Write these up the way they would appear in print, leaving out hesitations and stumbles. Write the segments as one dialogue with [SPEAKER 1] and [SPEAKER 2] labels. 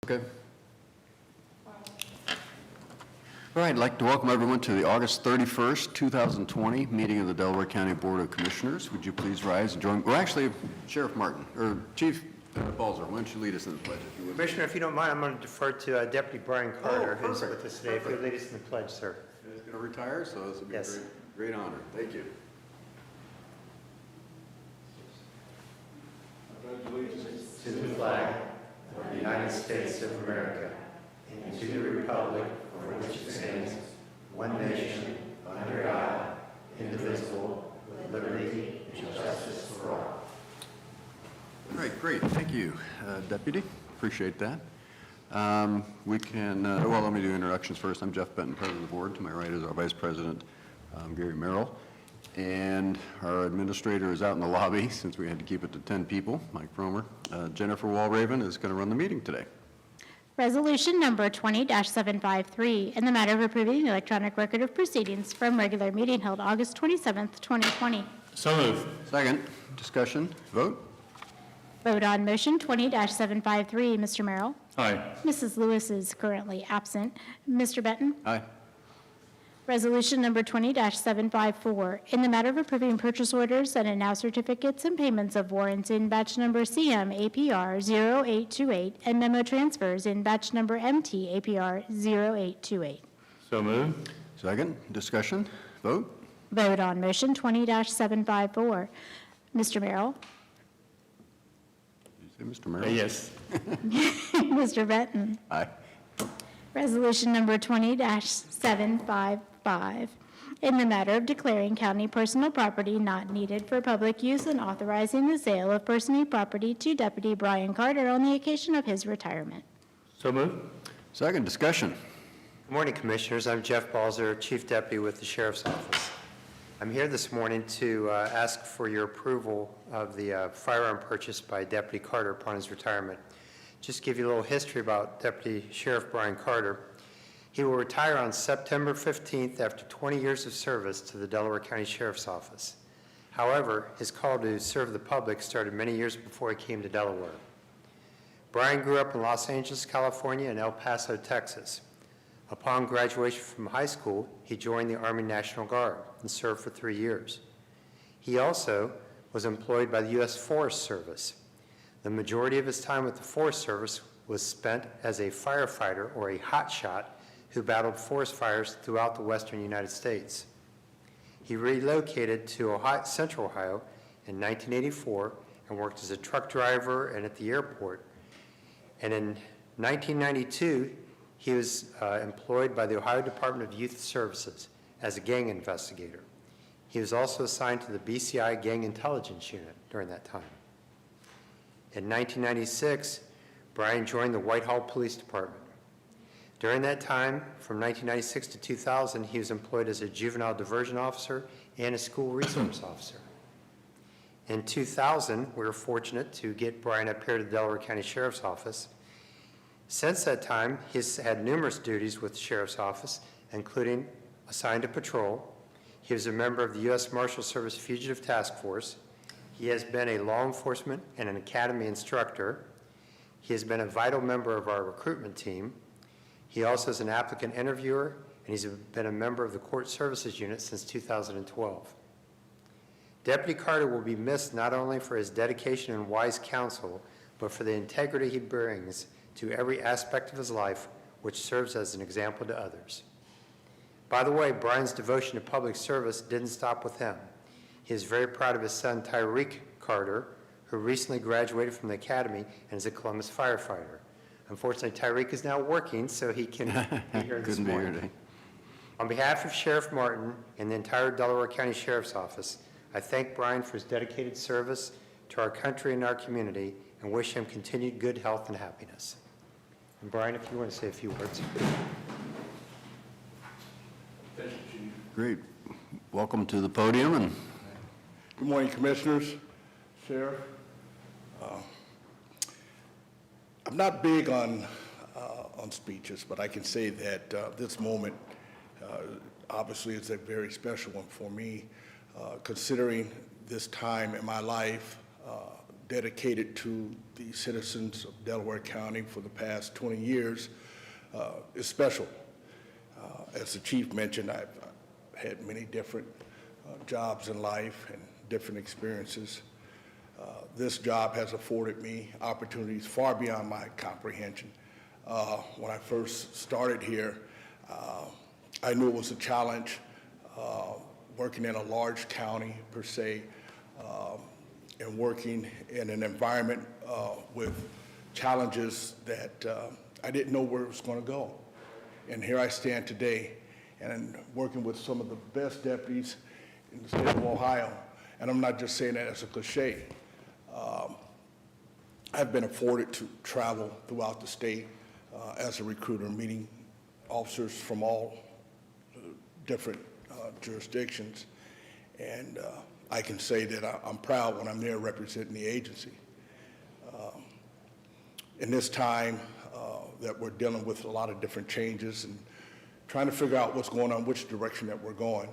[SPEAKER 1] Okay. All right, I'd like to welcome everyone to the August 31st, 2020 meeting of the Delaware County Board of Commissioners. Would you please rise and join? Well, actually, Sheriff Martin, or Chief Balzer, why don't you lead us in the pledge, if you would?
[SPEAKER 2] Commissioner, if you don't mind, I'm going to defer to Deputy Brian Carter, who's with us today. If you'll lead us in the pledge, sir.
[SPEAKER 1] He's going to retire, so this will be
[SPEAKER 2] Yes.
[SPEAKER 1] a great honor. Thank you.
[SPEAKER 2] To the flag of the United States of America and to the republic for which it stands, one nation, under God, indivisible, with liberty and justice for all.
[SPEAKER 1] All right, great. Thank you, Deputy. Appreciate that. We can, well, let me do introductions first. I'm Jeff Benton, President of the Board. To my right is our Vice President, Gary Merrill. And our administrator is out in the lobby, since we had to keep it to 10 people, Mike Fromer. Jennifer Walraven is going to run the meeting today.
[SPEAKER 3] Resolution number 20-753, in the matter of approving the electronic record of proceedings from regular meeting held August 27th, 2020.
[SPEAKER 4] So moved.
[SPEAKER 1] Second, discussion, vote.
[SPEAKER 3] Vote on motion 20-753. Mr. Merrill?
[SPEAKER 4] Aye.
[SPEAKER 3] Mrs. Lewis is currently absent. Mr. Benton?
[SPEAKER 1] Aye.
[SPEAKER 3] Resolution number 20-754, in the matter of approving purchase orders and now certificates and payments of warrants in batch number CM APR 0828 and memo transfers in batch number MT APR 0828.
[SPEAKER 4] So moved.
[SPEAKER 1] Second, discussion, vote.
[SPEAKER 3] Vote on motion 20-754. Mr. Merrill?
[SPEAKER 1] Did you say Mr. Merrill?
[SPEAKER 4] Yes.
[SPEAKER 3] Mr. Benton?
[SPEAKER 1] Aye.
[SPEAKER 3] Resolution number 20-755, in the matter of declaring county personal property not needed for public use and authorizing the sale of personal property to Deputy Brian Carter on the occasion of his retirement.
[SPEAKER 4] So moved.
[SPEAKER 1] Second, discussion.
[SPEAKER 2] Good morning, Commissioners. I'm Jeff Balzer, Chief Deputy with the Sheriff's Office. I'm here this morning to ask for your approval of the firearm purchase by Deputy Carter upon his retirement. Just give you a little history about Deputy Sheriff Brian Carter. He will retire on September 15th after 20 years of service to the Delaware County Sheriff's Office. However, his call to serve the public started many years before he came to Delaware. Brian grew up in Los Angeles, California, and El Paso, Texas. Upon graduation from high school, he joined the Army National Guard and served for 3 years. He also was employed by the U.S. Forest Service. The majority of his time with the Forest Service was spent as a firefighter or a hotshot who battled forest fires throughout the western United States. He relocated to Central Ohio in 1984 and worked as a truck driver and at the airport. And in 1992, he was employed by the Ohio Department of Youth Services as a gang investigator. He was also assigned to the BCI Gang Intelligence Unit during that time. In 1996, Brian joined the Whitehall Police Department. During that time, from 1996 to 2000, he was employed as a juvenile diversion officer and a school resource officer. In 2000, we were fortunate to get Brian up here to the Delaware County Sheriff's Office. Since that time, he's had numerous duties with the Sheriff's Office, including assigned to patrol. He was a member of the U.S. Marshal Service Fugitive Task Force. He has been a law enforcement and an academy instructor. He has been a vital member of our recruitment team. He also is an applicant interviewer, and he's been a member of the Court Services Unit since 2012. Deputy Carter will be missed not only for his dedication and wise counsel, but for the integrity he brings to every aspect of his life, which serves as an example to others. By the way, Brian's devotion to public service didn't stop with him. He is very proud of his son, Tyreek Carter, who recently graduated from the academy and is a Columbus firefighter. Unfortunately, Tyreek is now working, so he can be here this morning.
[SPEAKER 1] Today.
[SPEAKER 2] On behalf of Sheriff Martin and the entire Delaware County Sheriff's Office, I thank Brian for his dedicated service to our country and our community and wish him continued good health and happiness. And Brian, if you want to say a few words.
[SPEAKER 4] Thank you, Chief.
[SPEAKER 1] Great. Welcome to the podium. And
[SPEAKER 5] Good morning, Commissioners, Sheriff. I'm not big on speeches, but I can say that this moment obviously is a very special one for me, considering this time in my life dedicated to the citizens of Delaware County for the past 20 years is special. As the chief mentioned, I've had many different jobs in life and different experiences. This job has afforded me opportunities far beyond my comprehension. When I first started here, I knew it was a challenge working in a large county per se, and working in an environment with challenges that I didn't know where it was going to go. And here I stand today, and working with some of the best deputies in the state of Ohio. And I'm not just saying that as a cliche. I've been afforded to travel throughout the state as a recruiter, meeting officers from all different jurisdictions. And I can say that I'm proud when I'm there representing the agency. In this time that we're dealing with a lot of different changes and trying to figure out what's going on, which direction that we're going,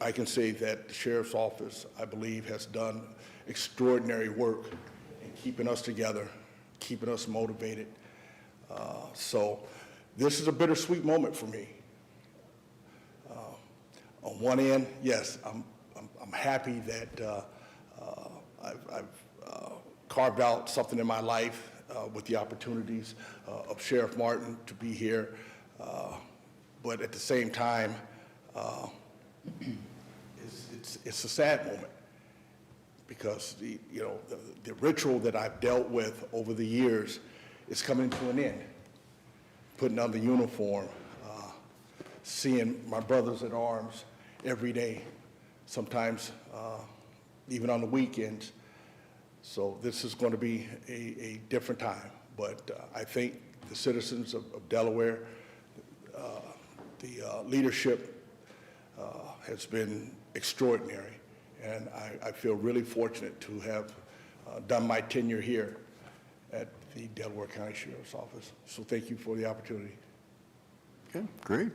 [SPEAKER 5] I can say that the Sheriff's Office, I believe, has done extraordinary work in keeping us together, keeping us motivated. So this is a bittersweet moment for me. On one end, yes, I'm happy that I've carved out something in my life with the opportunities of Sheriff Martin to be here. But at the same time, it's a sad moment because the ritual that I've dealt with over the years is coming to an end. Putting on the uniform, seeing my brothers at arms every day, sometimes even on the weekends. So this is going to be a different time, but I think the citizens of Delaware, the leadership has been extraordinary, and I feel really fortunate to have done my tenure here at the Delaware County Sheriff's Office. So thank you for the opportunity.
[SPEAKER 1] Okay, great.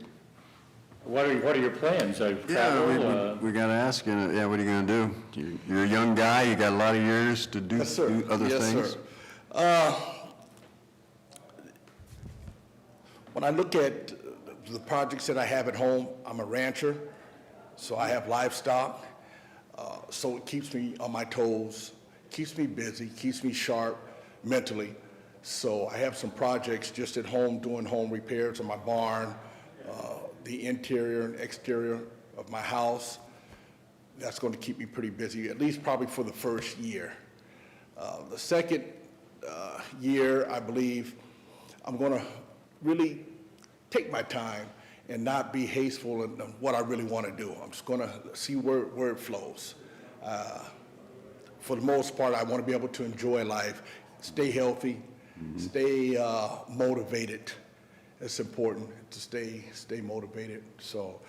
[SPEAKER 4] What are your plans? Travel?
[SPEAKER 1] We got to ask you, what are you going to do? You're a young guy, you got a lot of years to do,
[SPEAKER 5] Yes, sir.
[SPEAKER 1] do other
[SPEAKER 5] Yes,
[SPEAKER 1] things.
[SPEAKER 5] Sir. When I look at the projects that I have at home, I'm a rancher, so I have livestock, so it keeps me on my toes, keeps me busy, keeps me sharp mentally. So I have some projects just at home, doing home repairs on my barn, the interior and exterior of my house. That's going to keep me pretty busy, at least probably for the first year. The second year, I believe, I'm going to really take my time and not be hasteful in what I really want to do. I'm just going to see where it flows. For the most part, I want to be able to enjoy life, stay healthy, stay motivated. It's important to stay motivated. So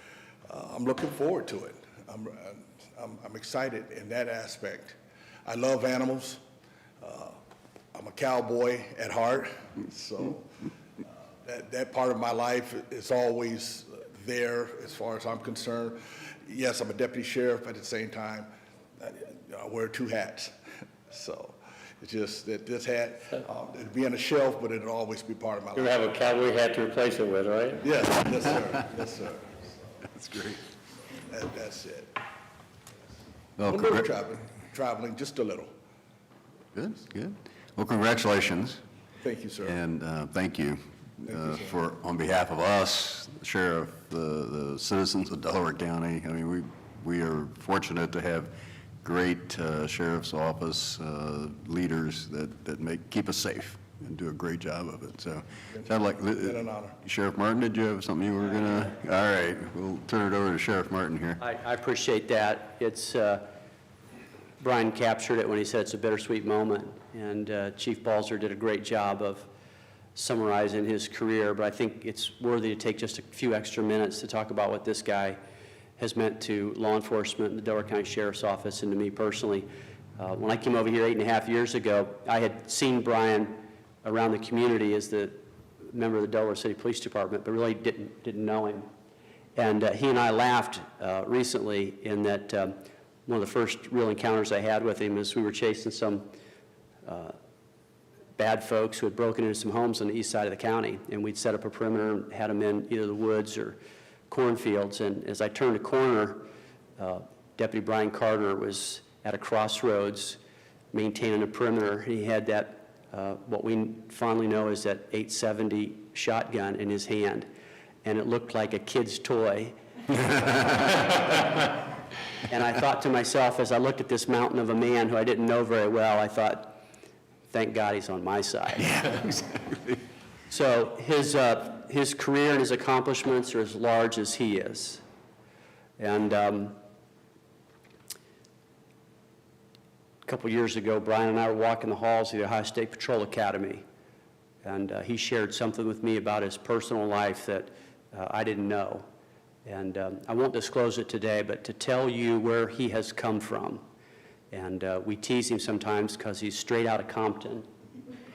[SPEAKER 5] I'm looking forward to it. I'm excited in that aspect. I love animals. I'm a cowboy at heart, so that part of my life is always there as far as I'm concerned. Yes, I'm a deputy sheriff, but at the same time, I wear two hats. So it's just that this hat, it'd be on a shelf, but it'll always be part of my
[SPEAKER 4] You
[SPEAKER 5] life.
[SPEAKER 4] have a cowboy hat to replace it with, right?
[SPEAKER 5] Yes, yes, sir. Yes, sir.
[SPEAKER 1] That's great.
[SPEAKER 5] That's it.
[SPEAKER 1] Well,
[SPEAKER 5] A little traveling, just a little.
[SPEAKER 1] good, good. Well, congratulations,
[SPEAKER 5] Thank you, sir.
[SPEAKER 1] and thank you for, on behalf of us, the sheriff, the citizens of Delaware County. I mean, we are fortunate to have great sheriff's office leaders that keep us safe and do a great job of it. So, sound like
[SPEAKER 5] Been an honor.
[SPEAKER 1] Sheriff Martin, did you have something you were gonna? All right, we'll turn it over to Sheriff Martin here.
[SPEAKER 6] I appreciate that. It's, Brian captured it when he said it's a bittersweet moment, and Chief Balzer did a great job of summarizing his career, but I think it's worthy to take just a few extra minutes to talk about what this guy has meant to law enforcement and the Delaware County Sheriff's Office and to me personally. When I came over here 8.5 years ago, I had seen Brian around the community as the member of the Delaware City Police Department, but really didn't know him. And he and I laughed recently in that one of the first real encounters I had with him is we were chasing some bad folks who had broken into some homes on the east side of the county, and we'd set up a perimeter and had them in either the woods or cornfields. And as I turned a corner, Deputy Brian Carter was at a crossroads maintaining a perimeter. He had that, what we fondly know as that 870 shotgun in his hand, and it looked like a kid's toy. And I thought to myself, as I looked at this mountain of a man who I didn't know very well, I thought, thank God he's on my side.
[SPEAKER 1] Yeah, exactly.
[SPEAKER 6] So his career and his accomplishments are as large as he is. And a couple years ago, Brian and I were walking the halls of the Ohio State Patrol Academy, and he shared something with me about his personal life that I didn't know. And I won't disclose it today, but to tell you where he has come from. And we tease him sometimes because he's straight out of Compton.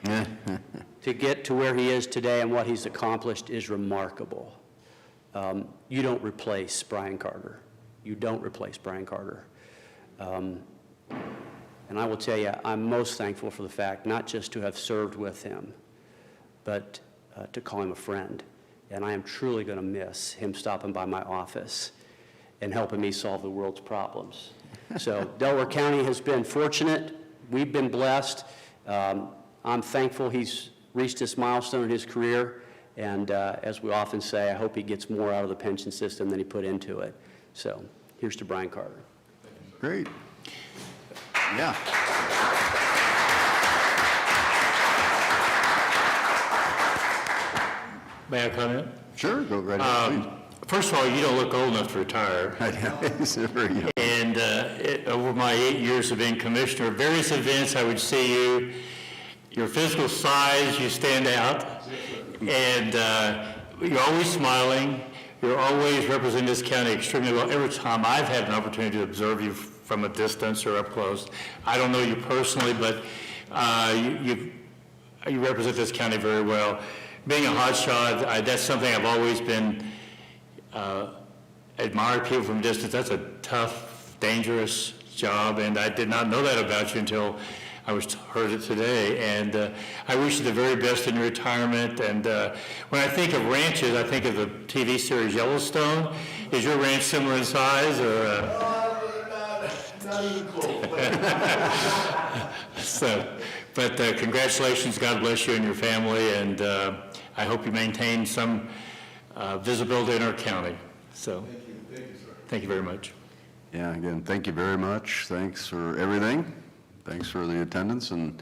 [SPEAKER 6] To get to where he is today and what he's accomplished is remarkable. You don't replace Brian Carter. You don't replace Brian Carter. And I will tell you, I'm most thankful for the fact not just to have served with him, but to call him a friend. And I am truly going to miss him stopping by my office and helping me solve the world's problems. So Delaware County has been fortunate. We've been blessed. I'm thankful he's reached this milestone in his career. And as we often say, I hope he gets more out of the pension system than he put into it. So here's to Brian Carter.
[SPEAKER 1] Great. Yeah.
[SPEAKER 4] May I comment?
[SPEAKER 1] Sure, go right ahead,
[SPEAKER 4] First of all, you don't look old enough to retire.
[SPEAKER 1] please. He's very young.
[SPEAKER 4] And over my 8 years of being commissioner, various events I would see you, your physical size, you stand out. And you're always smiling. You're always representing this county extremely well. Every time I've had an opportunity to observe you from a distance or up close, I don't know you personally, but you represent this county very well. Being a hotshot, that's something I've always been admired people from a distance. That's a tough, dangerous job, and I did not know that about you until I heard it today. And I wish you the very best in your retirement. And when I think of ranches, I think of the TV series Yellowstone. Is your ranch similar in size, or?
[SPEAKER 5] Not even close.
[SPEAKER 4] So, but congratulations, God bless you and your family, and I hope you maintain some visibility in our county. So, thank you, sir. Thank you very much.
[SPEAKER 1] Yeah, again, thank you very much. Thanks for everything. Thanks for the attendance, and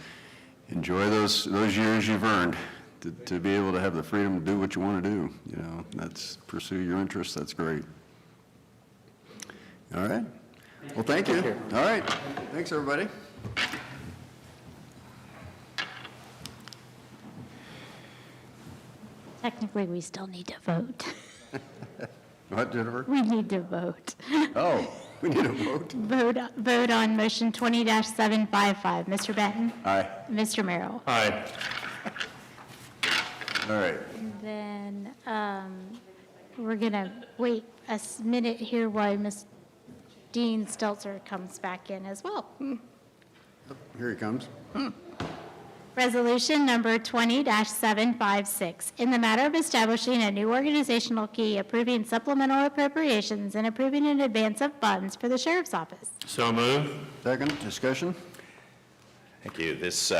[SPEAKER 1] enjoy those years you've earned. To be able to have the freedom to do what you want to do, you know, that's pursue your interests. That's great. All right. Well, thank you. All right. Thanks, everybody.
[SPEAKER 3] Technically, we still need to vote.
[SPEAKER 1] What, Jennifer?
[SPEAKER 3] We need to vote.
[SPEAKER 1] Oh, we need a vote.
[SPEAKER 3] Vote on motion 20-755. Mr. Benton?
[SPEAKER 1] Aye.
[SPEAKER 3] Mr. Merrill?
[SPEAKER 4] Aye.
[SPEAKER 1] All right.
[SPEAKER 3] And then we're going to wait a minute here while Ms. Dean Stelzer comes back in as well.
[SPEAKER 1] Here he comes.
[SPEAKER 3] Resolution number 20-756, in the matter of establishing a new organizational key, approving supplemental appropriations, and approving an advance of funds for the Sheriff's Office.
[SPEAKER 4] So moved.
[SPEAKER 1] Second, discussion?
[SPEAKER 7] Thank you. This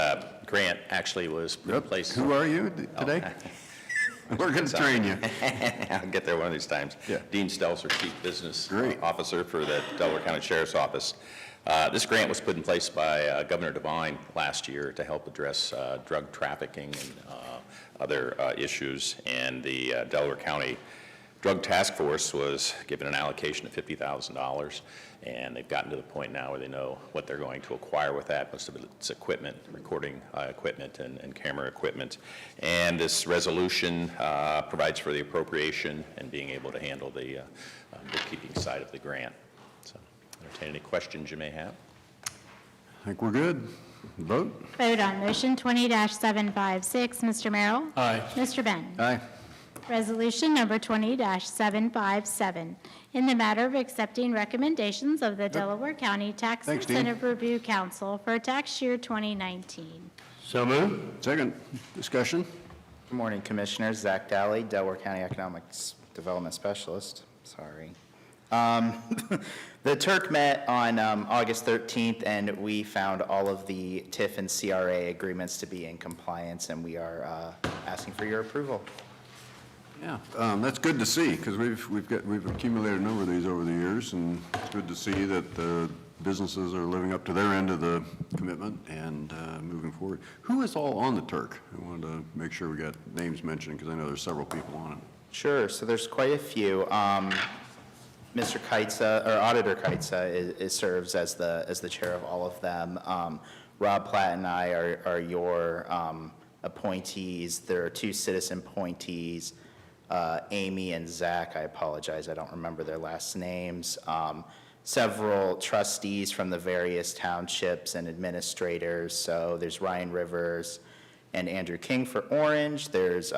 [SPEAKER 7] grant actually was put in place.
[SPEAKER 1] Who are you today? We're going to train you.
[SPEAKER 7] I'll get there one of these times.
[SPEAKER 1] Yeah.
[SPEAKER 7] Dean Stelzer, Chief Business
[SPEAKER 1] Great.
[SPEAKER 7] Officer for the Delaware County Sheriff's Office. This grant was put in place by Governor DeWine last year to help address drug trafficking and other issues, and the Delaware County Drug Task Force was given an allocation of $50,000, and they've gotten to the point now where they know what they're going to acquire with that. Most of it's equipment, recording equipment and camera equipment. And this resolution provides for the appropriation and being able to handle the bookkeeping side of the grant. So, entertain any questions you may have.
[SPEAKER 1] I think we're good. Vote?
[SPEAKER 3] Vote on motion 20-756. Mr. Merrill?
[SPEAKER 4] Aye.
[SPEAKER 3] Mr. Benton?
[SPEAKER 1] Aye.
[SPEAKER 3] Resolution number 20-757, in the matter of accepting recommendations of the Delaware County Tax
[SPEAKER 1] Thanks, Dean.
[SPEAKER 3] Incentive Review Council for tax year 2019.
[SPEAKER 4] So moved.
[SPEAKER 1] Second, discussion?
[SPEAKER 8] Good morning, Commissioners. Zach Daly, Delaware County Economics Development Specialist. Sorry. The Turk met on August 13th, and we found all of the TIF and CRA agreements to be in compliance, and we are asking for your approval.
[SPEAKER 1] Yeah, that's good to see, because we've accumulated a number of these over the years, and it's good to see that the businesses are living up to their end of the commitment and moving forward. Who is all on the Turk? I wanted to make sure we got names mentioned, because I know there's several people on it.
[SPEAKER 8] Sure, so there's quite a few. Mr. Keitsa, or Auditor Keitsa, serves as the chair of all of them. Rob Platt and I are your appointees. There are two citizen appointees, Amy and Zach. I apologize, I don't remember their last names. Several trustees from the various townships and administrators. So there's Ryan Rivers and Andrew King for Orange. There's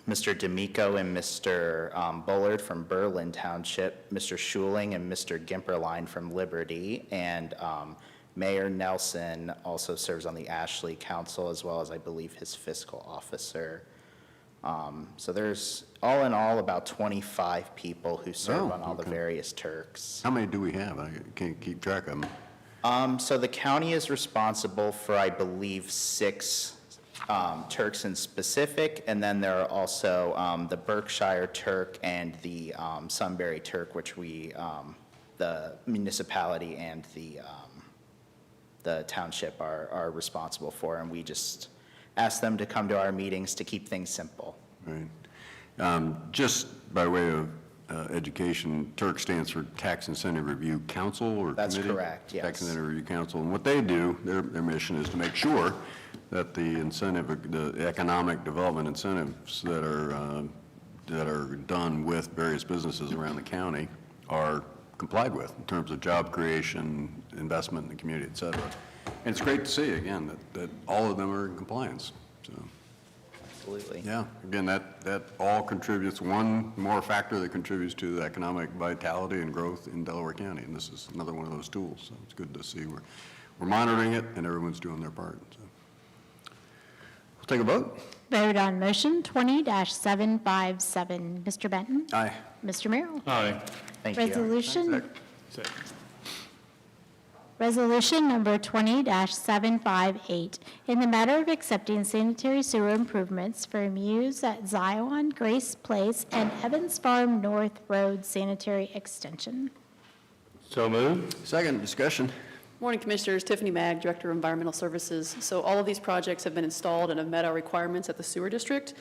[SPEAKER 8] Mr. D'Amico and Mr. Bullard from Berlin Township, Mr. Schuling and Mr. Gimperline from Liberty, and Mayor Nelson also serves on the Ashley Council, as well as, I believe, his fiscal officer. So there's, all in all, about 25 people who serve on all the various Turks.
[SPEAKER 1] How many do we have? I can't keep track of them.
[SPEAKER 8] So the county is responsible for, I believe, 6 Turks in specific, and then there are also the Berkshire Turk and the Sunbury Turk, which we, the municipality and the township are responsible for, and we just ask them to come to our meetings to keep things simple.
[SPEAKER 1] Right. Just by way of education, Turk stands for Tax Incentive Review Council or
[SPEAKER 8] That's
[SPEAKER 1] Committee?
[SPEAKER 8] correct, yes.
[SPEAKER 1] Tax Incentive Review Council. And what they do, their mission is to make sure that the economic development incentives that are done with various businesses around the county are complied with in terms of job creation, investment in the community, et cetera. And it's great to see, again, that all of them are in compliance. So,
[SPEAKER 8] Absolutely.
[SPEAKER 1] yeah, again, that all contributes, one more factor that contributes to the economic vitality and growth in Delaware County, and this is another one of those tools. So it's good to see we're monitoring it and everyone's doing their part. So. We'll take a vote.
[SPEAKER 3] Vote on motion 20-757. Mr. Benton?
[SPEAKER 1] Aye.
[SPEAKER 3] Mr. Merrill?
[SPEAKER 4] Aye.
[SPEAKER 8] Thank you.
[SPEAKER 3] Resolution
[SPEAKER 4] Second.
[SPEAKER 3] Resolution number 20-758, in the matter of accepting sanitary sewer improvements for Muse at Zion, Grace Place, and Evans Farm North Road Sanitary Extension.
[SPEAKER 4] So moved.
[SPEAKER 1] Second, discussion.
[SPEAKER 9] Morning, Commissioners. Tiffany Mag, Director of Environmental Services. So all of these projects have been installed and have met our requirements at the sewer district.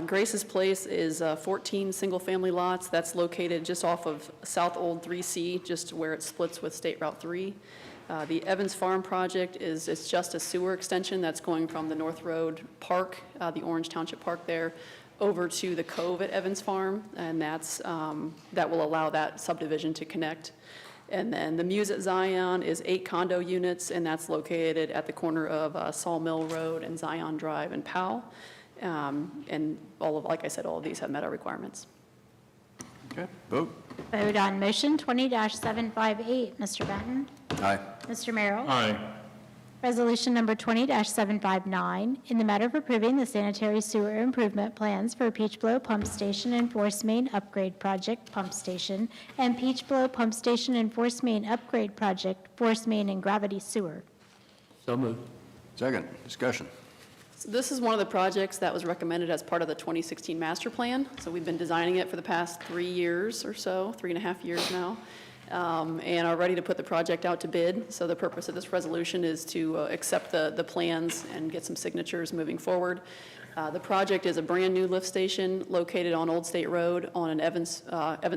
[SPEAKER 9] Grace's Place is 14 single-family lots. That's located just off of South Old 3C, just where it splits with State Route 3. The Evans Farm project it's just a sewer extension that's going from the North Road Park, the Orange Township Park there, over to the Cove at Evans Farm, and that will allow that subdivision to connect. And then the Muse at Zion is 8 condo units, and that's located at the corner of Sawmill Road and Zion Drive and Powell. And like I said, all of these have met our requirements.
[SPEAKER 1] Okay, vote.
[SPEAKER 3] Vote on motion 20-758. Mr. Benton?
[SPEAKER 1] Aye.
[SPEAKER 3] Mr. Merrill?
[SPEAKER 4] Aye.
[SPEAKER 3] Resolution number 20-759, in the matter of approving the sanitary sewer improvement plans for Peach Blow Pump Station and Force Main Upgrade Project Pump Station and Peach Blow Pump Station and Force Main Upgrade Project Force Main and Gravity Sewer.
[SPEAKER 4] So moved.
[SPEAKER 1] Second, discussion.
[SPEAKER 9] So this is one of the projects that was recommended as part of the 2016 master plan. So we've been designing it for the past 3 years or so, 3.5 years now. And are ready to put the project out to bid. So the purpose of this resolution is to accept the plans and get some signatures moving forward. The project is a brand-new lift station located on Old State Road on an Evans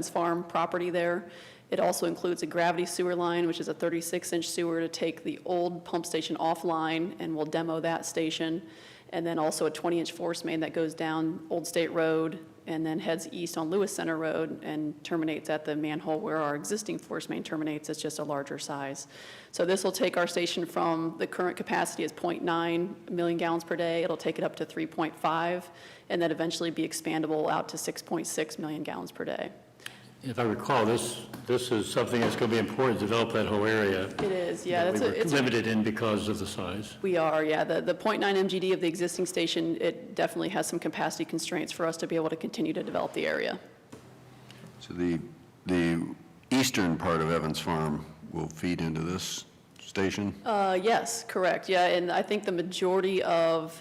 [SPEAKER 9] Farm property there. It also includes a gravity sewer line, which is a 36-inch sewer to take the old pump station offline, and we'll demo that station. and then also a 20-inch force main that goes down Old State Road and then heads east on Lewis Center Road and terminates at the manhole where our existing force main terminates. It's just a larger size. So this will take our station from the current capacity is 0.9 million gallons per day. It'll take it up to 3.5, and then eventually be expandable out to 6.6 million gallons per day.
[SPEAKER 4] If I recall, this is something that's going to be important to develop that whole area.
[SPEAKER 9] It is, yeah.
[SPEAKER 4] We
[SPEAKER 9] That's
[SPEAKER 4] were limited in because of the size.
[SPEAKER 9] We are, yeah. The 0.9 MGD of the existing station, it definitely has some capacity constraints for us to be able to continue to develop the area.
[SPEAKER 1] So the eastern part of Evans Farm will feed into this station?
[SPEAKER 9] Yes, correct, yeah. And I think the majority of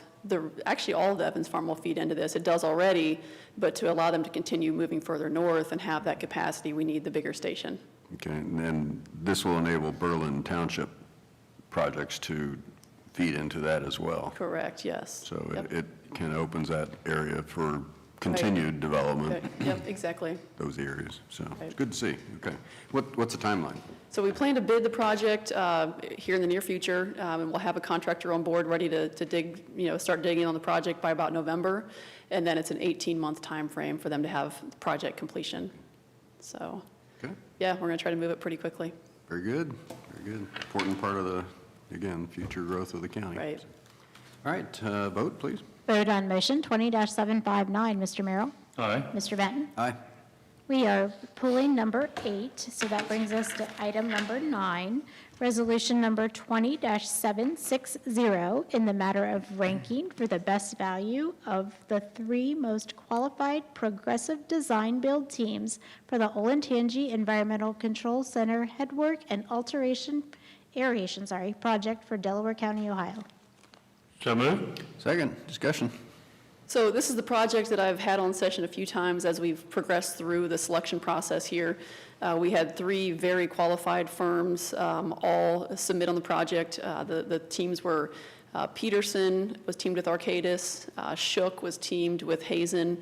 [SPEAKER 9] actually all of the Evans Farm will feed into this. It does already, but to allow them to continue moving further north and have that capacity, we need the bigger station.
[SPEAKER 1] Okay, and then this will enable Berlin Township projects to feed into that as well.
[SPEAKER 9] Correct, yes.
[SPEAKER 1] So
[SPEAKER 9] Yep.
[SPEAKER 1] it kind of opens that area for continued development,
[SPEAKER 9] Okay, yep, exactly.
[SPEAKER 1] those areas. So it's
[SPEAKER 9] Right.
[SPEAKER 1] good to see. Okay. What's the timeline?
[SPEAKER 9] So we plan to bid the project here in the near future, and we'll have a contractor on board ready to dig, start digging on the project by about November. And then it's an 18-month time frame for them to have project completion. So,
[SPEAKER 1] Okay,
[SPEAKER 9] yeah, we're going to try to move it pretty quickly.
[SPEAKER 1] very good, very good. Important part of the, again, future growth of the county.
[SPEAKER 9] Right.
[SPEAKER 1] All right, vote, please.
[SPEAKER 3] Vote on motion 20-759, Mr. Merrill?
[SPEAKER 4] Aye.
[SPEAKER 3] Mr. Benton?
[SPEAKER 1] Aye.
[SPEAKER 3] We are pulling number 8, so that brings us to item number 9, resolution number 20-760, in the matter of ranking for the best value of the 3 most qualified progressive design build teams for the Olentangy Environmental Control Center headwork and aeration project for Delaware County, Ohio.
[SPEAKER 4] So moved.
[SPEAKER 1] Second, discussion.
[SPEAKER 9] So this is the project that I've had on session a few times as we've progressed through the selection process here. We had 3 very qualified firms all submit on the project. The teams were Peterson was teamed with Arcadis, Shook was teamed with Hazen,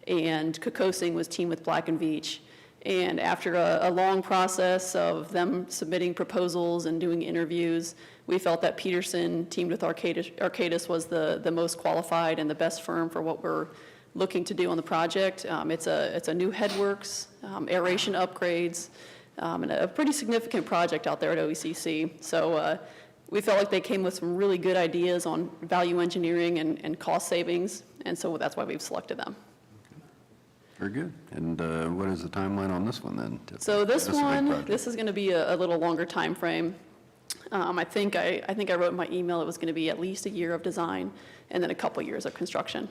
[SPEAKER 9] and Kokosing was teamed with Black & Veatch. And after a long process of them submitting proposals and doing interviews, we felt that Peterson teamed with Arcadis was the most qualified and the best firm for what we're looking to do on the project. It's a new headworks, aeration upgrades, and a pretty significant project out there at OECC. So we felt like they came with some really good ideas on value engineering and cost savings, and so that's why we've selected them.
[SPEAKER 1] Very good. And what is the timeline on this one then?
[SPEAKER 9] So this
[SPEAKER 1] This is a big
[SPEAKER 9] one,
[SPEAKER 1] project.
[SPEAKER 9] this is going to be a little longer time frame. I think I wrote in my email it was going to be at least a year of design and then a couple years of construction.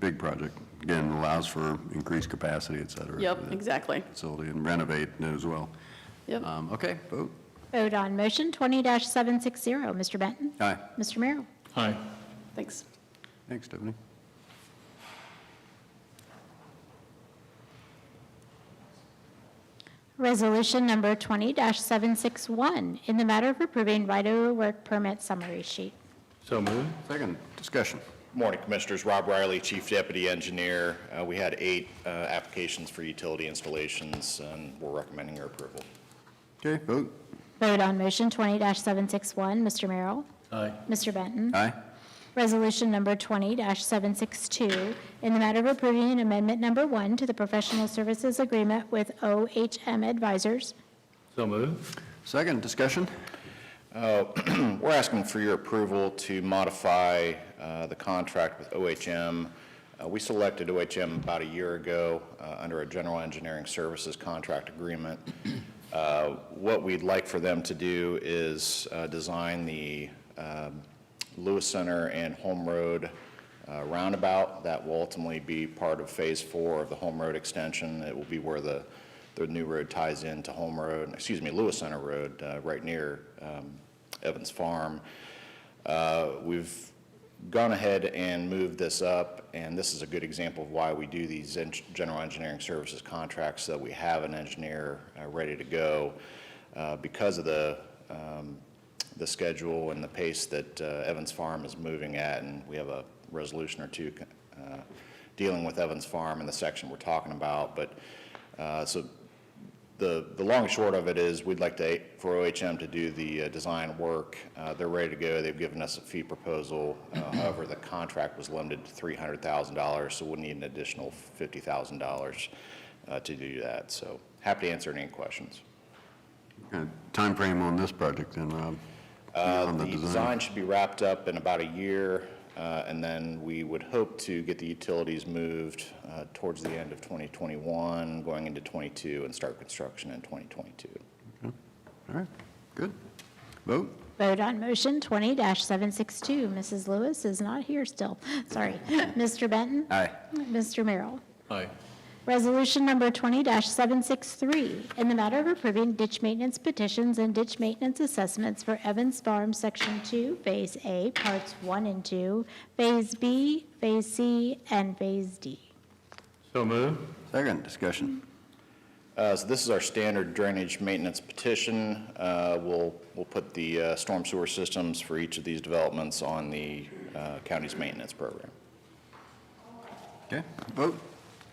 [SPEAKER 1] Big project. Again, allows for increased capacity, et cetera. for
[SPEAKER 9] Yep,
[SPEAKER 1] the
[SPEAKER 9] exactly.
[SPEAKER 1] Facility and renovate as well.
[SPEAKER 9] Yep.
[SPEAKER 1] Okay, vote.
[SPEAKER 3] Vote on motion 20-760, Mr. Benton?
[SPEAKER 1] Aye.
[SPEAKER 3] Mr. Merrill?
[SPEAKER 4] Aye.
[SPEAKER 9] Thanks.
[SPEAKER 1] Thanks, Stephanie.
[SPEAKER 3] Resolution number 20-761, in the matter of approving right-of-way work permit summary sheet.
[SPEAKER 4] So moved.
[SPEAKER 1] Second, discussion.
[SPEAKER 7] Morning, Commissioners. Rob Riley, Chief Deputy Engineer. We had 8 applications for utility installations, and we're recommending your approval.
[SPEAKER 1] Okay, vote.
[SPEAKER 3] Vote on motion 20-761, Mr. Merrill?
[SPEAKER 4] Aye.
[SPEAKER 3] Mr. Benton?
[SPEAKER 1] Aye.
[SPEAKER 3] Resolution number 20-762, in the matter of approving amendment number 1 to the professional services agreement with OHM Advisors.
[SPEAKER 4] So moved.
[SPEAKER 1] Second, discussion.
[SPEAKER 7] We're asking for your approval to modify the contract with OHM. We selected OHM about a year ago under a general engineering services contract agreement. What we'd like for them to do is design the Lewis Center and Home Road roundabout. That will ultimately be part of Phase 4 of the Home Road extension. It will be where the new road ties into Lewis Center Road, right near Evans Farm. We've gone ahead and moved this up, and this is a good example of why we do these general engineering services contracts, so that we have an engineer ready to go. Because of the schedule and the pace that Evans Farm is moving at, and we have a resolution or 2 dealing with Evans Farm in the section we're talking about. But so
[SPEAKER 8] the long and short of it is we'd like for OHM to do the design work. They're ready to go. They've given us a fee proposal. However, the contract was limited to $300,000, so we'll need an additional $50,000 to do that. So happy to answer any questions.
[SPEAKER 1] Time frame on this project then, Rob? On
[SPEAKER 8] The design should be wrapped up in about a year, and then we would hope to get the utilities moved towards the end of 2021, going into 22, and start construction in 2022.
[SPEAKER 1] All right, good. Vote?
[SPEAKER 3] Vote on motion 20-762. Mrs. Lewis is not here still. Sorry. Mr. Benton?
[SPEAKER 8] Aye.
[SPEAKER 3] Mr. Merrill?
[SPEAKER 4] Aye.
[SPEAKER 3] Resolution number 20-763, in the matter of approving ditch maintenance petitions and ditch maintenance assessments for Evans Farm, Section 2, Phase A, Parts 1 and 2, Phase B, Phase C, and Phase D.
[SPEAKER 4] So move.
[SPEAKER 1] Second, discussion.
[SPEAKER 8] So this is our standard drainage maintenance petition. We'll put the storm sewer systems for each of these developments on the county's maintenance program.
[SPEAKER 1] Okay, vote?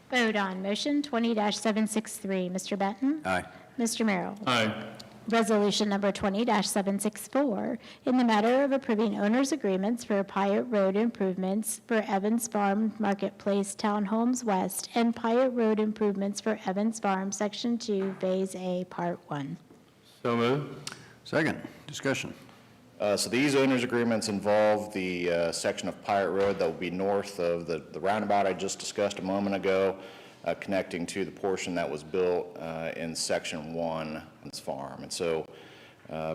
[SPEAKER 3] Vote on motion 20-763. Mr. Benton?
[SPEAKER 1] Aye.
[SPEAKER 3] Mr. Merrill?
[SPEAKER 4] Aye.
[SPEAKER 3] Resolution number 20-764, in the matter of approving owners' agreements for Pyatt Road improvements for Evans Farm Marketplace Townhomes West and Pyatt Road improvements for Evans Farm, Section 2, Phase A, Part 1.
[SPEAKER 4] So move.
[SPEAKER 1] Second, discussion.
[SPEAKER 8] So these owners' agreements involve the section of Pirate Road that will be north of the roundabout I just discussed a moment ago, connecting to the portion that was built in Section 1 of this farm. And so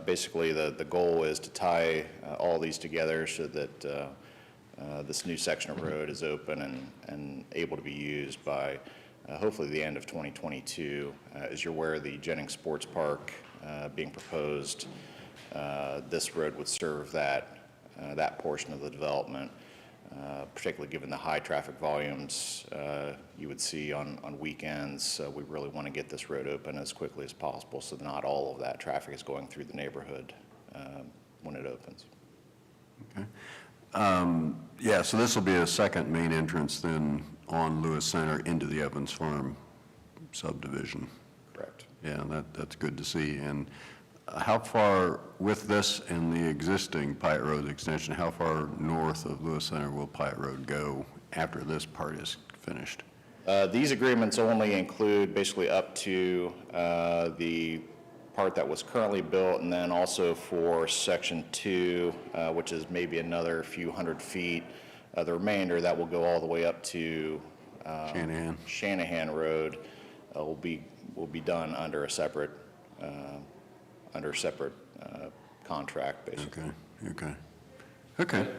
[SPEAKER 8] basically the goal is to tie all these together so that this new section of road is open and able to be used by hopefully the end of 2022. As you're aware, the Jennings Sports Park being proposed, this road would serve that portion of the development, particularly given the high traffic volumes you would see on weekends. We really want to get this road open as quickly as possible so that not all of that traffic is going through the neighborhood when it opens.
[SPEAKER 1] Okay. Yeah, so this will be a second main entrance then on Lewis Center into the Evans Farm subdivision.
[SPEAKER 8] Correct.
[SPEAKER 1] Yeah, that's good to see. And how far, with this and the existing Pyatt Road extension, how far north of Lewis Center will Pyatt Road go after this part is finished?
[SPEAKER 8] These agreements only include basically up to the part that was currently built, and then also for Section 2, which is maybe another few hundred feet. The remainder that will go all the way up to Shanahan Road will be done under a separate contract, basically.
[SPEAKER 1] Okay.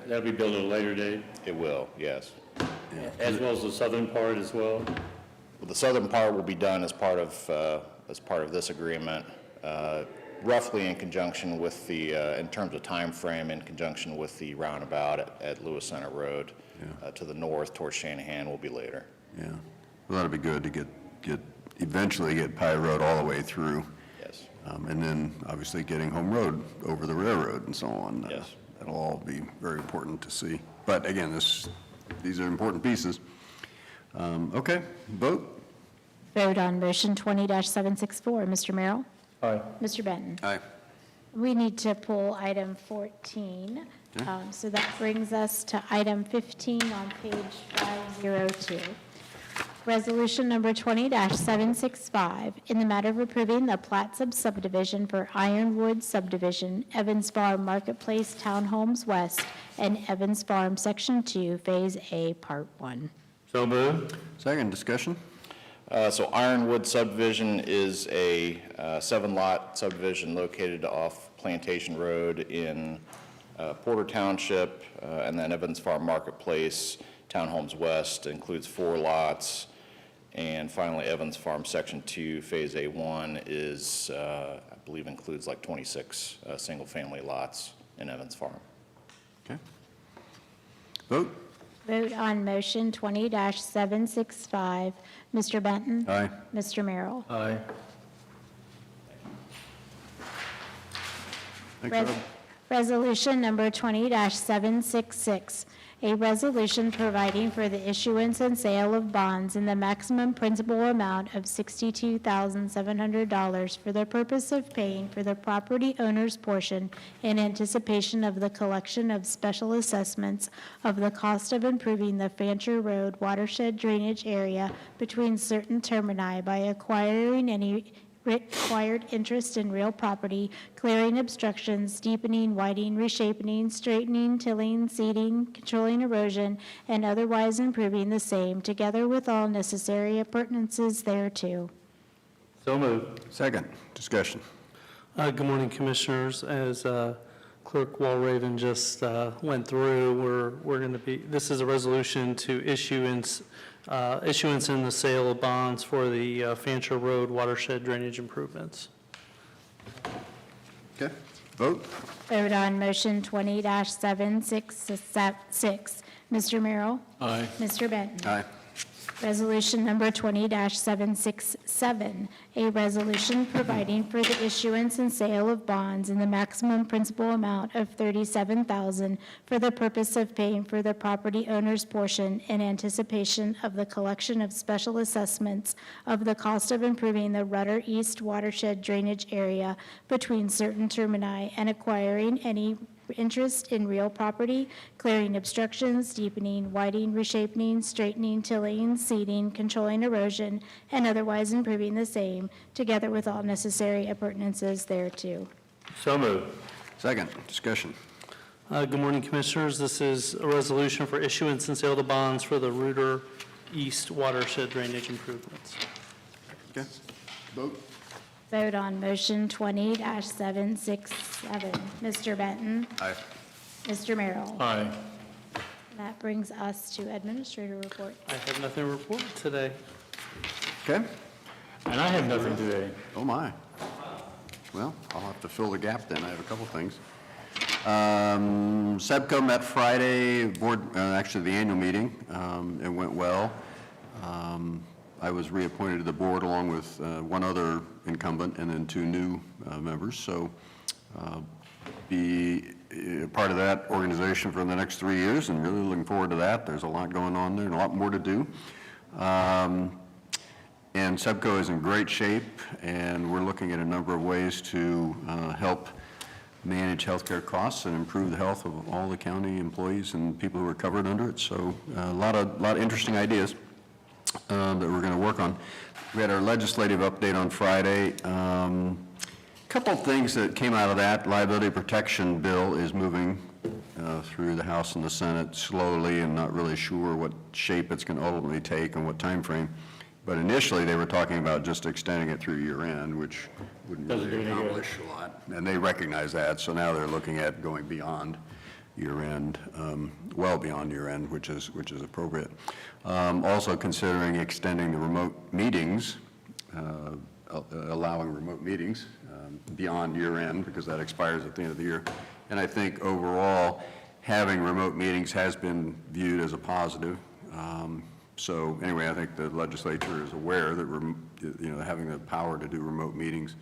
[SPEAKER 4] That'll be built at a later date,
[SPEAKER 8] It will, yes.
[SPEAKER 4] as well as the southern part as well?
[SPEAKER 8] Well, the southern part will be done as part of this agreement, roughly in conjunction with in terms of time frame, in conjunction with the roundabout at Lewis Center Road. To the north towards Shanahan will be later.
[SPEAKER 1] Yeah, well, that'll be good to eventually get Pyatt Road all the way through.
[SPEAKER 8] Yes.
[SPEAKER 1] And then obviously getting Home Road over the railroad and so on.
[SPEAKER 8] Yes.
[SPEAKER 1] That'll all be very important to see. But again, these are important pieces. Okay, vote?
[SPEAKER 3] Vote on motion 20-764. Mr. Merrill?
[SPEAKER 4] Aye.
[SPEAKER 3] Mr. Benton?
[SPEAKER 1] Aye.
[SPEAKER 3] We need to pull item 14. So that brings us to item 15 on page 502. Resolution number 20-765, in the matter of approving the plat subdivision for Ironwood Subdivision, Evans Farm Marketplace Townhomes West, and Evans Farm Section 2, Phase A, Part 1.
[SPEAKER 4] So move.
[SPEAKER 1] Second, discussion?
[SPEAKER 8] So Ironwood subdivision is a 7-lot subdivision located off Plantation Road in Porter Township, and then Evans Farm Marketplace Townhomes West includes 4 lots. And finally, Evans Farm Section 2, Phase A1 is, I believe, includes like 26 single-family lots in Evans Farm.
[SPEAKER 1] Okay. Vote?
[SPEAKER 3] Vote on motion 20-765. Mr. Benton?
[SPEAKER 1] Aye.
[SPEAKER 3] Mr. Merrill?
[SPEAKER 4] Aye.
[SPEAKER 1] Thanks, Rob.
[SPEAKER 3] Resolution number 20-766, a resolution providing for the issuance and sale of bonds in the maximum principal amount of $62,700 for the purpose of paying for the property owner's portion in anticipation of the collection of special assessments of the cost of improving the Fancher Road watershed drainage area between certain termini by acquiring any required interest in real property, clearing obstructions, deepening, widening, reshaping, straightening, tilling, seeding, controlling erosion, and otherwise improving the same, together with all necessary appurtenances thereto.
[SPEAKER 4] So moved.
[SPEAKER 1] Second, discussion.
[SPEAKER 10] Good morning, Commissioners. As Clerk Walraven just went through, we're going to be, this is a resolution to issuance in the sale of bonds for the Fancher Road watershed drainage improvements.
[SPEAKER 1] Okay, vote.
[SPEAKER 3] Vote on motion 20-766. Mr. Merrill?
[SPEAKER 4] Aye.
[SPEAKER 3] Mr. Benton?
[SPEAKER 1] Aye.
[SPEAKER 3] Resolution number 20-767, a resolution providing for the issuance and sale of bonds in the maximum principal amount of $37,000 for the purpose of paying for the property owner's portion in anticipation of the collection of special assessments of the cost of improving the Rudder East watershed drainage area between certain termini and acquiring any interest in real property, clearing obstructions, deepening, widening, reshaping, straightening, tilling, seeding, controlling erosion, and otherwise improving the same, together with all necessary appurtenances thereto.
[SPEAKER 4] So moved.
[SPEAKER 1] Second, discussion.
[SPEAKER 10] Good morning, Commissioners. This is a resolution for issuance and sale of bonds for the Rudder East watershed drainage improvements.
[SPEAKER 1] Okay, vote.
[SPEAKER 3] Vote on motion 20-767. Mr. Benton?
[SPEAKER 1] Aye.
[SPEAKER 3] Mr. Merrill?
[SPEAKER 4] Aye.
[SPEAKER 3] That brings us to administrator report.
[SPEAKER 10] I have nothing to report today.
[SPEAKER 1] Okay.
[SPEAKER 4] And I have nothing today.
[SPEAKER 1] Oh, my. Well, I'll have to fill the gap then. I have a couple things. SEBCO met Friday, actually the annual meeting. It went well. I was reappointed to the board along with one other incumbent and then two new members. So be part of that organization for the next 3 years and really looking forward to that. There's a lot going on there and a lot more to do. And SEBCO is in great shape, and we're looking at a number of ways to help manage healthcare costs and improve the health of all the county employees and people who are covered under it. So a lot of interesting ideas that we're going to work on. We had our legislative update on Friday. Couple of things that came out of that. Liability protection bill is moving through the House and the Senate slowly and not really sure what shape it's going to ultimately take and what time frame. But initially, they were talking about just extending it through year end, which wouldn't
[SPEAKER 4] Doesn't do
[SPEAKER 1] really
[SPEAKER 4] any good.
[SPEAKER 1] accomplish a lot. And they recognize that, so now they're looking at going beyond year end, well beyond year end, which is appropriate. Also considering extending the remote meetings, allowing remote meetings beyond year end, because that expires at the end of the year. And I think overall, having remote meetings has been viewed as a positive. So anyway, I think the legislature is aware that having the power to do remote meetings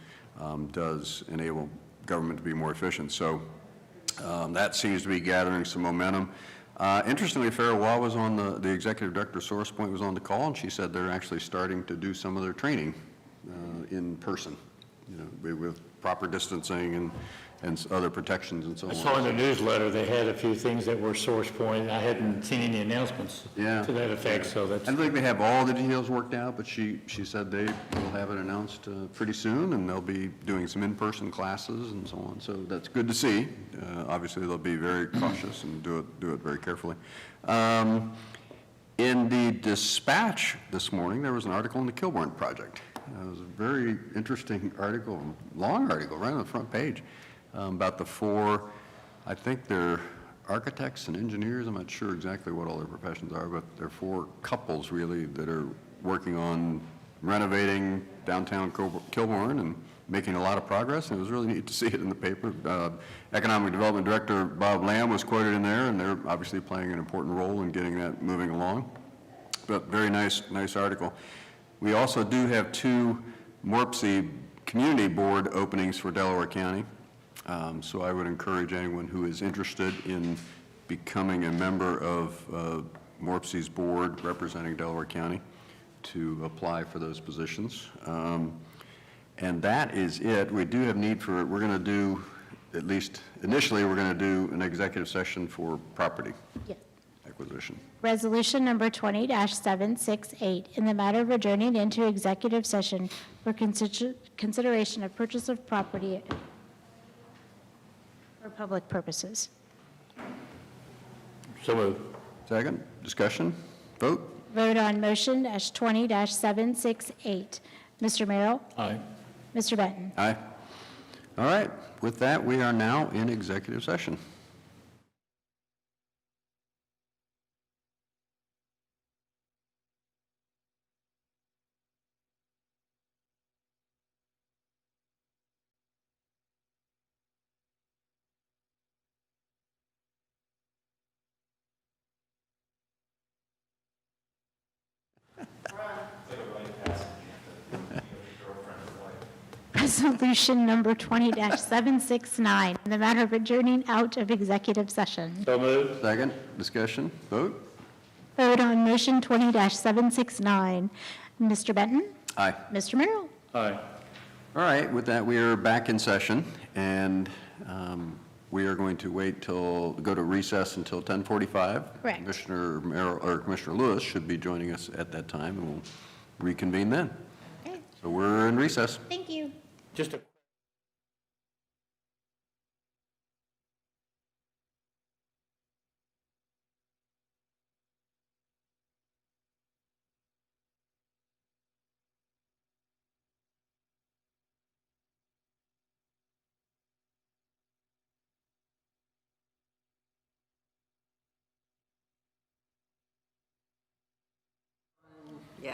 [SPEAKER 1] does enable government to be more efficient. So that seems to be gathering some momentum. Interestingly, Farrah Waugh was on the executive director of Source Point was on the call, and she said they're actually starting to do some of their training in person, with proper distancing and other protections and so on.
[SPEAKER 4] I saw in the newsletter, they had a few things that were Source Point. I hadn't seen any announcements
[SPEAKER 1] Yeah.
[SPEAKER 4] to that effect, so that's,
[SPEAKER 1] I don't think they have all the details worked out, but she said they will have it announced pretty soon, and they'll be doing some in-person classes and so on. So that's good to see. Obviously, they'll be very cautious and do it very carefully. In the Dispatch this morning, there was an article on the Kilbourne project. It was a very interesting article, long article, right on the front page, about the four, I think they're architects and engineers. I'm not sure exactly what all their professions are, but they're four couples really that are working on renovating downtown Kilbourne and making a lot of progress, and it was really neat to see it in the paper. Economic Development Director Bob Lamb was quoted in there, and they're obviously playing an important role in getting that moving along. But very nice article. We also do have two MORPC Community Board openings for Delaware County. So I would encourage anyone who is interested in becoming a member of Morpsey's board representing Delaware County to apply for those positions. And that is it. We do have need for, we're going to do, at least initially, we're going to do an executive session for property
[SPEAKER 3] Yes.
[SPEAKER 1] acquisition.
[SPEAKER 3] Resolution number 20-768, in the matter of adjourning into executive session for consideration of purchase of property for public purposes.
[SPEAKER 4] So moved.
[SPEAKER 1] Second, discussion, vote?
[SPEAKER 3] Vote on motion dash 20-768. Mr. Merrill?
[SPEAKER 4] Aye.
[SPEAKER 3] Mr. Benton?
[SPEAKER 1] Aye. All right, with that, we are now in executive session.
[SPEAKER 3] Resolution number 20-769, in the matter of adjourning out of executive session.
[SPEAKER 4] So moved.
[SPEAKER 1] Second, discussion, vote?
[SPEAKER 3] Vote on motion 20-769. Mr. Benton?
[SPEAKER 1] Aye.
[SPEAKER 3] Mr. Merrill?
[SPEAKER 4] Aye.
[SPEAKER 1] All right, with that, we are back in session, and we are going to go to recess until 10:45.
[SPEAKER 3] Correct.
[SPEAKER 1] Commissioner Merrill, or Commissioner Lewis should be joining us at that time, and we'll reconvene then.
[SPEAKER 3] Okay,
[SPEAKER 1] So we're in recess.
[SPEAKER 3] thank you.
[SPEAKER 4] Just a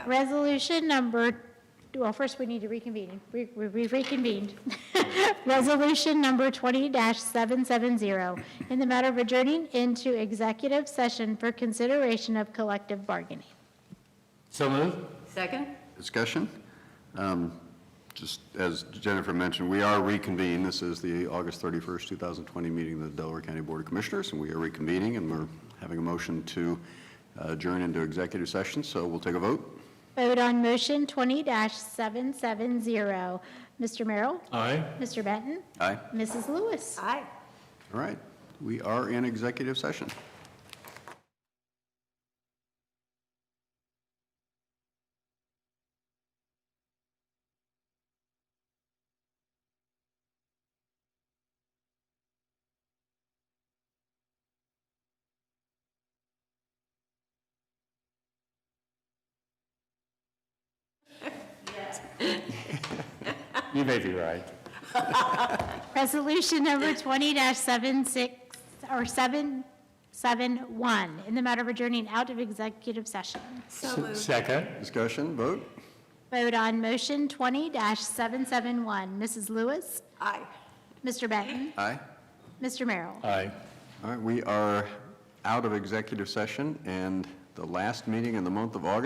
[SPEAKER 3] Resolution number, well, first we need to reconvene. We've reconvened. Resolution number 20-770, in the matter of adjourning into executive session for consideration of collective bargaining.
[SPEAKER 4] So moved.
[SPEAKER 9] Second?
[SPEAKER 1] Discussion? Just as Jennifer mentioned, we are reconvened. This is the August 31st, 2020 meeting of the Delaware County Board of Commissioners, and we are reconvening, and we're having a motion to adjourn into executive session, so we'll take a vote.
[SPEAKER 3] Vote on motion 20-770. Mr. Merrill?
[SPEAKER 4] Aye.
[SPEAKER 3] Mr. Benton?
[SPEAKER 1] Aye.
[SPEAKER 3] Mrs. Lewis?
[SPEAKER 9] Aye.
[SPEAKER 1] All right, we are in executive session.
[SPEAKER 4] You may be right.
[SPEAKER 3] Resolution number 20-76, or 771, in the matter of adjourning out of executive session.
[SPEAKER 4] Second.
[SPEAKER 1] Discussion, vote?
[SPEAKER 3] Vote on motion 20-771. Mrs. Lewis?
[SPEAKER 9] Aye.
[SPEAKER 3] Mr. Benton?
[SPEAKER 1] Aye.
[SPEAKER 3] Mr. Merrill?
[SPEAKER 4] Aye.
[SPEAKER 1] All right, we are out of executive session, and the last meeting in the month of August